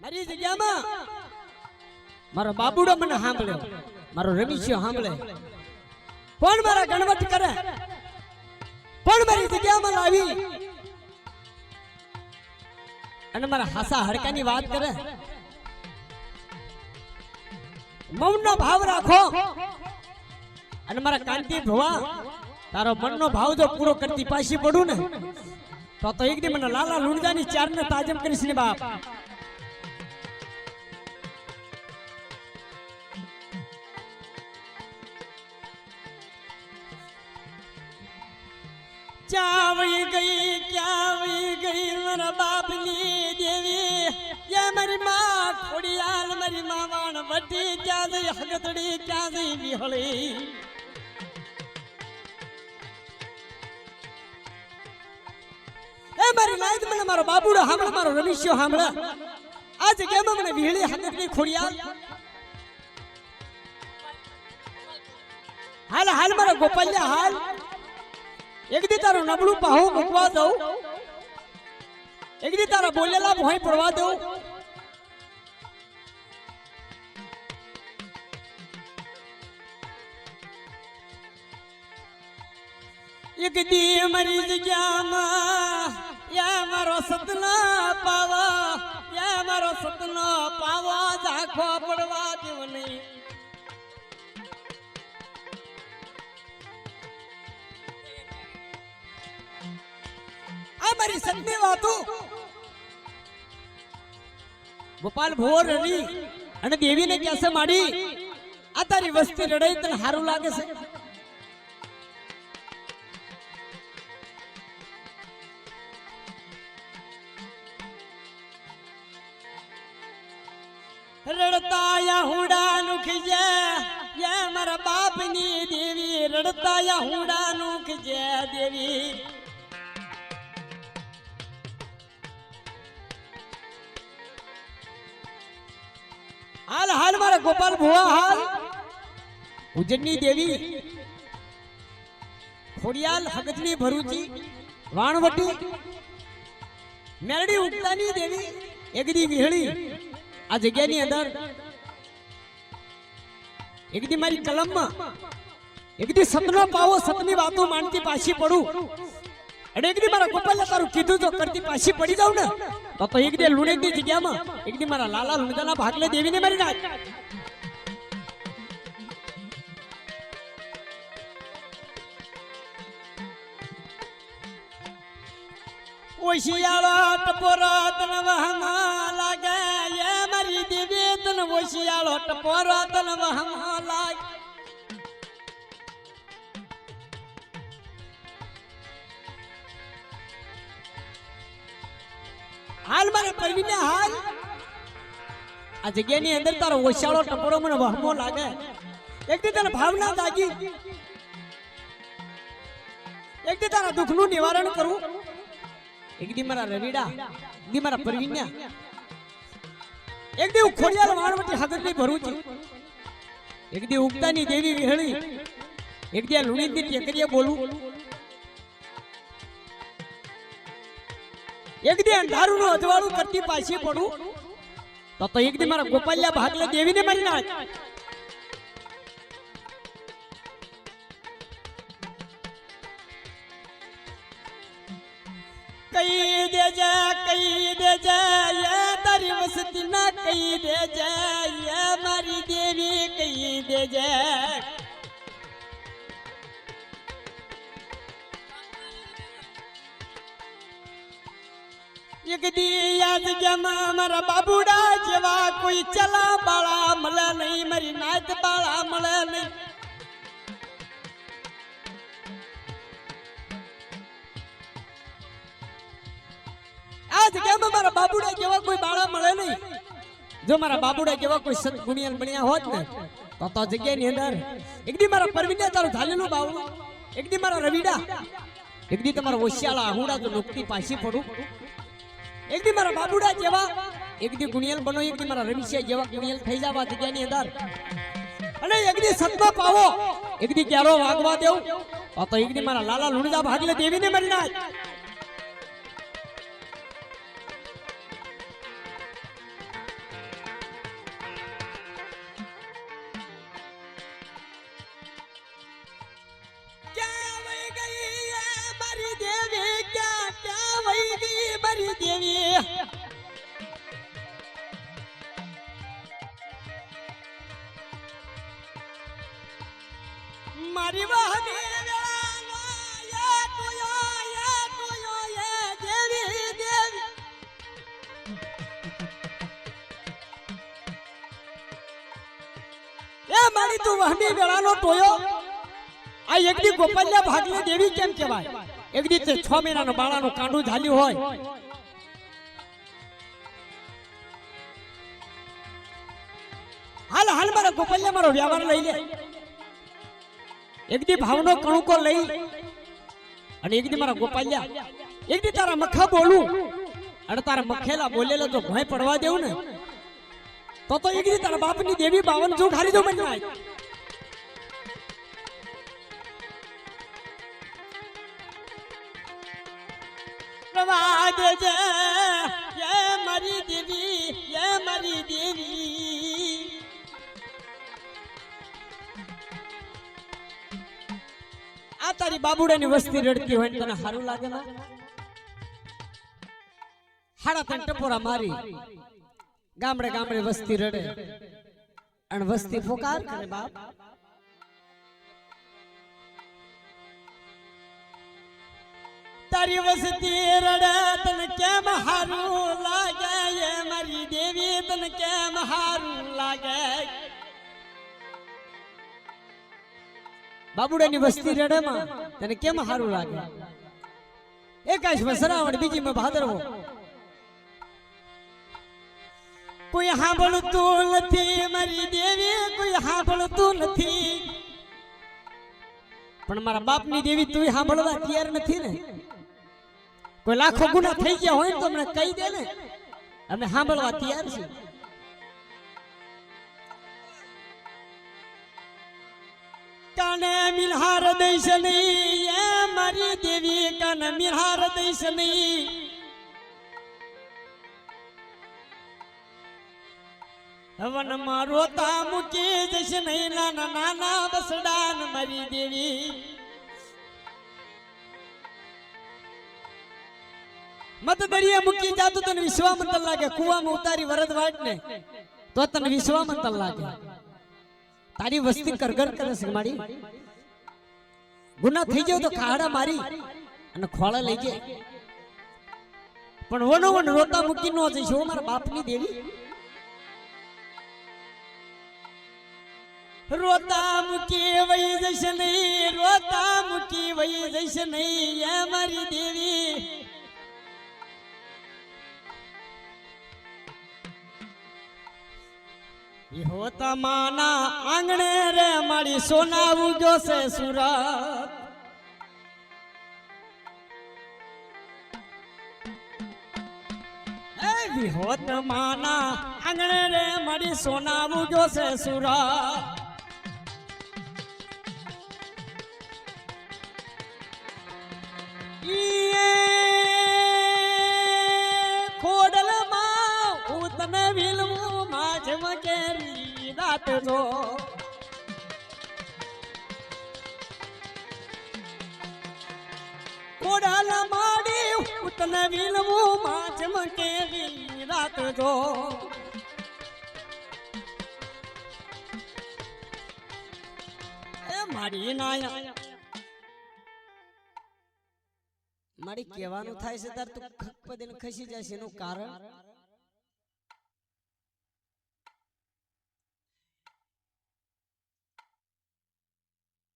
મારી જગ્યામાં મારો બાબુડો મને સાંભળ્યો, મારો રમીશિયો સાંભળે, કોણ મારા ગણવટ કરે, કોણ મારી જગ્યામાં લાવી અને મારા હાસા હડકાની વાત કરે. મૌનનો ભાવ રાખો અને મારા કાંતિ ભવા તારો મનનો ભાવ જો પૂરો કરતી પાછી પડું ને તો એક દી મને લાલા લુણજાની ચારને તાજમ કરીશ ને બાપ. ચાવી ગઈ મારા બાપની દેવી, યા મારી માં ખોડિયાલ, મારી માવાણ વટી, ક્યાં જઈ હગતડી, ક્યાં જઈ વિહળી. એ મારી લાઈટ મને મારો બાબુડો સાંભળે, મારો રમીશિયો સાંભળે. આ જગ્યામાં મને વિહળી હગતડી ખોડિયાલ. હાલ હાલ મારા ગોપાલિયા હાલ, એક દી તારું નબળું પાહું મૂકવા દઉં, એક દી તારા બોલેલા ભોય પડવા દઉં. એક દી મારી જગ્યામાં યા મારો સતના પાવા, યા મારો સતનો પાવા ઝાખો પડવા દેવ નહીં. મારી સત્ય વાતો ગોપાલ ભોર રડી અને દેવીને કેસે માડી, આ તારી વસ્તી રડાઈ તને સારું લાગે છે? રડતા યા હુડા નુખજે, યા મારા બાપની દેવી, રડતા યા હુડા નુખજે દેવી. હાલ હાલ મારા ગોપાલ ભુવા હાલ, ઉજ્જૈનની દેવી, ખોડિયાલ, હગતની ભરૂચી, વાણવટી, મેરડી ઉગતાની દેવી, એકદી વિહળી. આ જગ્યાની અંદર એકદી મારી કલમમાં એકદી સતનો પાવો, સતની વાતો માનતી પાછી પડું અને એકદી મારા ગોપાલે તારું કીધું તો કરતી પાછી પડી જાવ ને તો એક દે લુણેની જગ્યામાં એક દી મારા લાલા લુણજાના ભાગલે દેવીને મારી નાખ. ઓશિયાળો ટપોરો તન વહમાં લાગે, એ મારી દેવી તન ઓશિયાળો ટપોરો તન વહમાં લાગે. હાલ મારે પરવીને હાલ, આ જગ્યાની અંદર તારો ઓછાળો ટપોરો મને વહમો લાગે, એકદી તને ભાવના જાગી, એકદી તારા દુઃખનું નિવારણ કરું. એકદી મારા રવીડા, એકદી મારા પરવીન્યા, એકદી હું ખોડિયાલ વાણવટી હગતની ભરૂચી, એકદી ઉગતાની દેવી વિહળી, એકદી આ લુણીની ટેકરીએ બોલું, એક દી અંધારું નું અજવાળું કરતી પાછી પડું તો એક દી મારા ગોપાલિયા ભાગલે દેવીને મારી નાખ. કઈ દેજે યા તારી વસતી ના, કઈ દેજે યા મારી દેવી, કઈ દેજે. એક દી યાદ જમા મારા બાબુડા જેવા કોઈ ચલા બાળા મળે નહીં, મારી નાચ બાળા મળે નહીં. આ જગ્યામાં મારા બાબુડા જેવા કોઈ બાળા મળે નહીં. જો મારા બાબુડા જેવા કોઈ સદગુણિયાન બન્યા હોત ને તો જગ્યાની અંદર એક દી મારા પરવીન્યા તારું ધાલેલું બાવળું, એક દી મારા રવીડા, એક દી તમારા ઓશિયાળા આહુડા તો નોકરી પાછી પડું. એક દી મારા બાબુડા જેવા એક દી ગુણિયલ બનો, એક દી મારા રમીશિયા જેવા ગુણિયલ થઈ જવા જગ્યાની અંદર, અને એક દી સતમાં પાવો, એક દી ક્યારો વાગવા દેવું તો એક દી મારા લાલા લુણજા ભાગલે દેવીને મારી નાખ. મારી દેવી મારી વાહની વેળાનો એ ટોયો એ દેવી દેવી એ મારી તું વાહની વેળાનો ટોયો આ એકદી ગોપાલ્યા ભાગલે દેવી કેમ કહેવાય એકદી તે 6 મહિનાનો બાળાનું કાંડું ઝાલ્યું હોય હાલ હાલ મારા ગોપાલ્યા મારો વ્યવહાર લઈ લે એકદી ભાવનો કણુકો લઈ અને એકદી મારા ગોપાલ્યા એકદી તારા મખા બોલું અને તારા મખેલા બોલેલા જો ભય પડવા દેવું ને તો એકદી તારા બાપની દેવી 52 જોગ હારી દો મને પ્રવા દેજે એ મારી દેવી આ તારી બાબુડાની વસ્તી રડતી હોય તને સારું લાગે ના હાડા તને ટપોરા મારી ગામડે ગામડે વસ્તી રડે અને વસ્તી ફોકાર કરે બાપ તારી વસ્તી રડે તને કેમ હારું લાગે એ મારી દેવી તને કેમ હારું લાગે બાબુડાની વસ્તી રડે માં તને કેમ હારું લાગે એકાશ વસરાવણ બીજી માં ભાદરવો કોઈ સાંભળતું નથી મારી દેવી કોઈ સાંભળતું નથી પણ મારા બાપની દેવી તું સાંભળવા તૈયાર નથી ને કોઈ લાખો ગુના થઈ ગયા હોય તો મને કહી દે ને અમે સાંભળવા તૈયાર છીએ કાને મિલહાર દઈશ નહીં એ મારી દેવી કાને મિલહાર દઈશ નહીં હવન મારો તા મૂકી જશે નહીં નાના નાના બસડાન મારી દેવી મત દરિયે મૂકી જાતો તને વિશ્વામંતર લાગે કુવામાં ઉતારી વરદ વાટ ને તો તને વિશ્વામંતર લાગે તારી વસ્તી કરગર કરે છે મારી ગુના થઈ જાવ તો ખાડા મારી અને ખોળા લઈ જાય પણ વનો વન રોતા મૂકી નો જઈશ હો મારા બાપની દેવી રોતા મૂકી વઈ જશે નહીં રોતા મૂકી વઈ જશે નહીં એ મારી દેવી હોતા માના આંગણે રે મારી સોના ઉગ્યો છે સુરત એ વિહોત માના આંગણે રે મારી સોના ઉગ્યો છે સુરત ખોડલમાં હું તને વિલવું માજમ કેરી રાત જો ખોડલ માડી હું તને વિલવું માજમ કેરી રાત જો એ મારી નાયા મારી કહેવાનું થાય છે તાર તું ખપદીને ખસી જશે એનું કારણ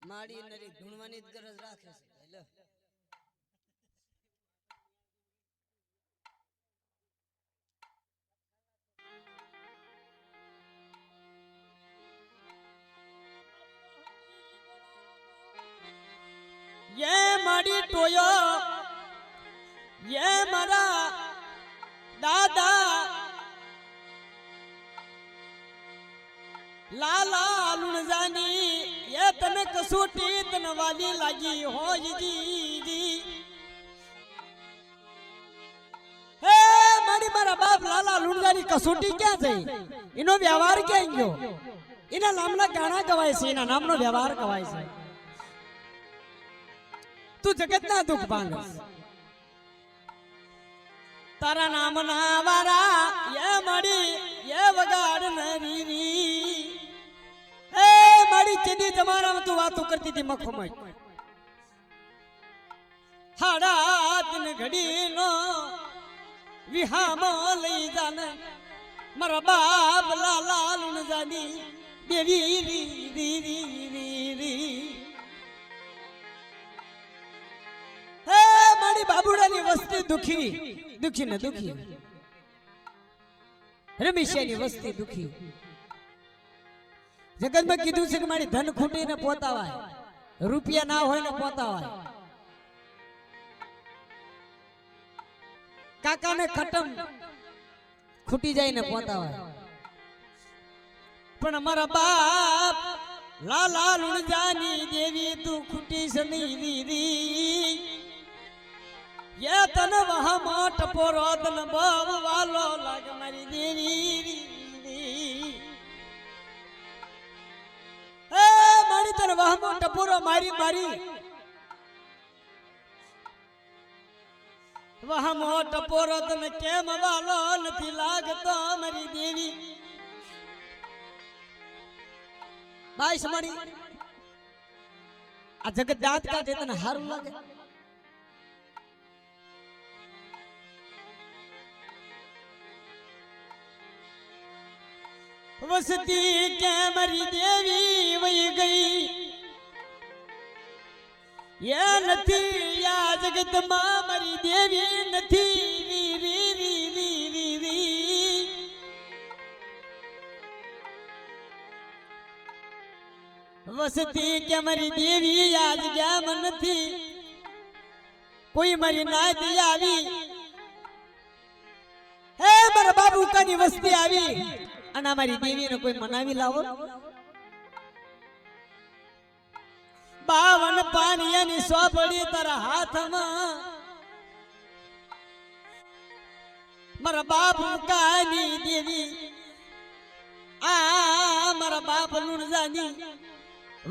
માડી નરી ધૂણવાની જ ગરજ રાખે છે હેલો ये मारी टोयो ये मारा दादा लाला लुणजानी ये तने कसोटी तन वाली लागी हो जी हे मारी मारा बाप लाला लुणजानी कसोटी क्या है इनो व्यवहार क्या इंगो इना नामना गाना गवाय से इना नामनो व्यवहार गवाय से तू जगत ना दुख पांगस તારા નામ ના વારા એ મળી એ વગાડ નરી એ મારી ચેદી તમારામાં તું વાતો કરતી હતી મખમય હાડા દિન ઘડી નો વિહામો લઈ જાને મારા બાપ લાલા લુણ જાની દેવી રી રી રી રી રી હે મારી બાબુડાની વસ્તી દુખી દુખી ને દુખી રમેશની વસ્તી દુખી જગતમાં કીધું છે કે મારી ધન ખૂટી ને પોતાવાય રૂપિયા ના હોય ને પોતાવાય કાકા ને ખટમ ખૂટી જાય ને પોતાવાય પણ અમારા બાપ લાલા લુણજાની દેવી તું ખૂટી સની દીદી ये तन वहाँ माट पोरो तन बाब वालो लाग मारी देवी ए मारी तन वहाँ माट पोरो मारी मारी वहाँ माट पोरो तन केम वालो नथी लागतो मारी देवी बाई समाड़ी आ जगत दांत का देतन हारू लागे वसती के मरी देवी वही गई ये नथी या जगत मां मरी देवी नथी री री री री री री वसती के मरी देवी आज गया मन थी कोई मरी ना दियावी हे मर बाबू कानी वस्ती आवी અને અમારી દેવીને કોઈ મનાવી લાવો 52 પાનિયાની સોપડી તારા હાથમાં મારા બાપ કાની દેવી આ મારા બાપ લુણજાની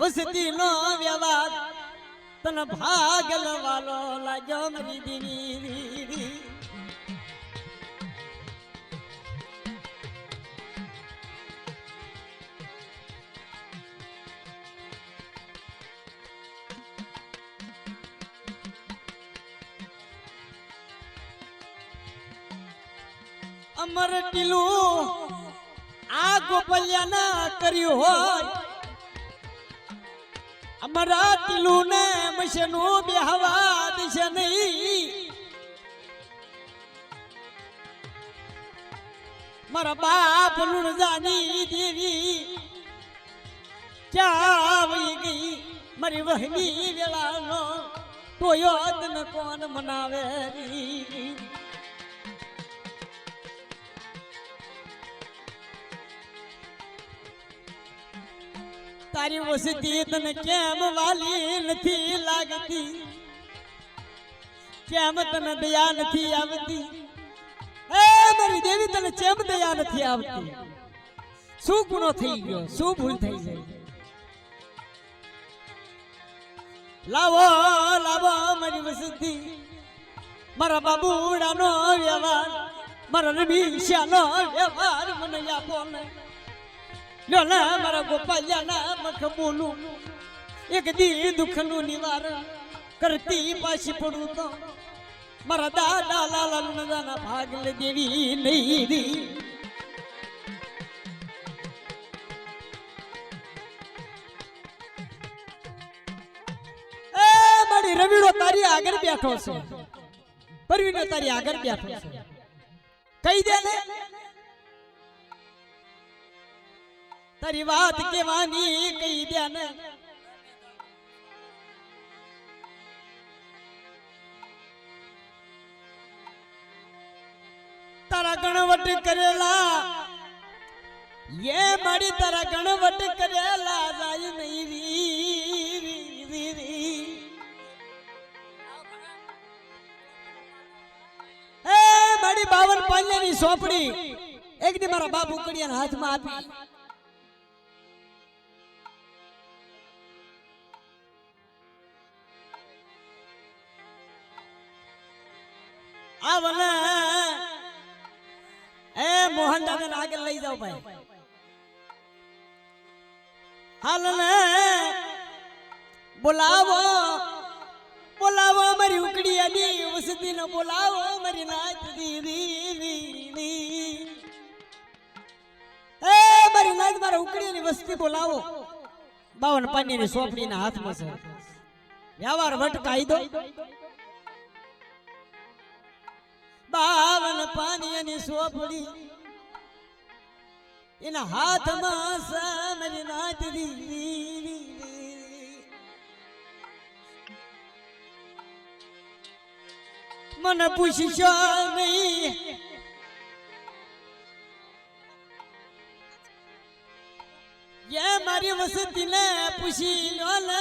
વસતી નો વ્યવહાર તને ભાગલ વાલો લાગ્યો મારી દેવી अमर टिलू आ गोपलिया ना करी हो अमरा टिलू ने मशनो बेहवा दिश नहीं मरा बाप लुण जानी देवी क्या वही गई मरी वहनी वेला नो तो यो दिन कौन मनावे तारी वसती तने केम वाली नथी लागती केम तने दया नथी आवती ए मेरी देवी तने केम दया नथी आवती शू गुनो थई गयो शू भूल थई जाय लावो लावो मेरी वसती मारा बाबूडानो व्यवहार मारा रमेशानो व्यवहार मन या बोल लोला मारा गोपालियाना मख बोलू एक दी दुखनु निवारण करती पाशी पड़ू तो मारा दादा लाला लुणजाना भागल देवी नहीं दी ए मारी रवीड़ो तारी आगर बैठो छे परवीनो तारी आगर बैठो छे कही दे ने तारी बात के वानी कही दिया ने तारा गणवट करेला ये मारी तारा गणवट करेला जाई नहीं री ए मारी 52 पानियानी सोपड़ी एक दी मारा बाप उकड़िया हाथ में आपी आवला મોહન દાદાને આગળ લઈ જાઓ ભાઈ. હાલ ને બોલાવો બોલાવો મારી ઉકડી આની વસતી ને બોલાવો મારી નાચ દીદી. એ મારી નાચ મારા ઉકડી ની વસ્તી બોલાવો. 52 પાણીની સોપડીના હાથમાં છે. વ્યવહાર વટકાઈ દો. 52 પાણીની સોપડી એના હાથમાં સામરી નાચ દીદી. મને પૂછશો નહીં ये मारी वसती ने पूछी लो ने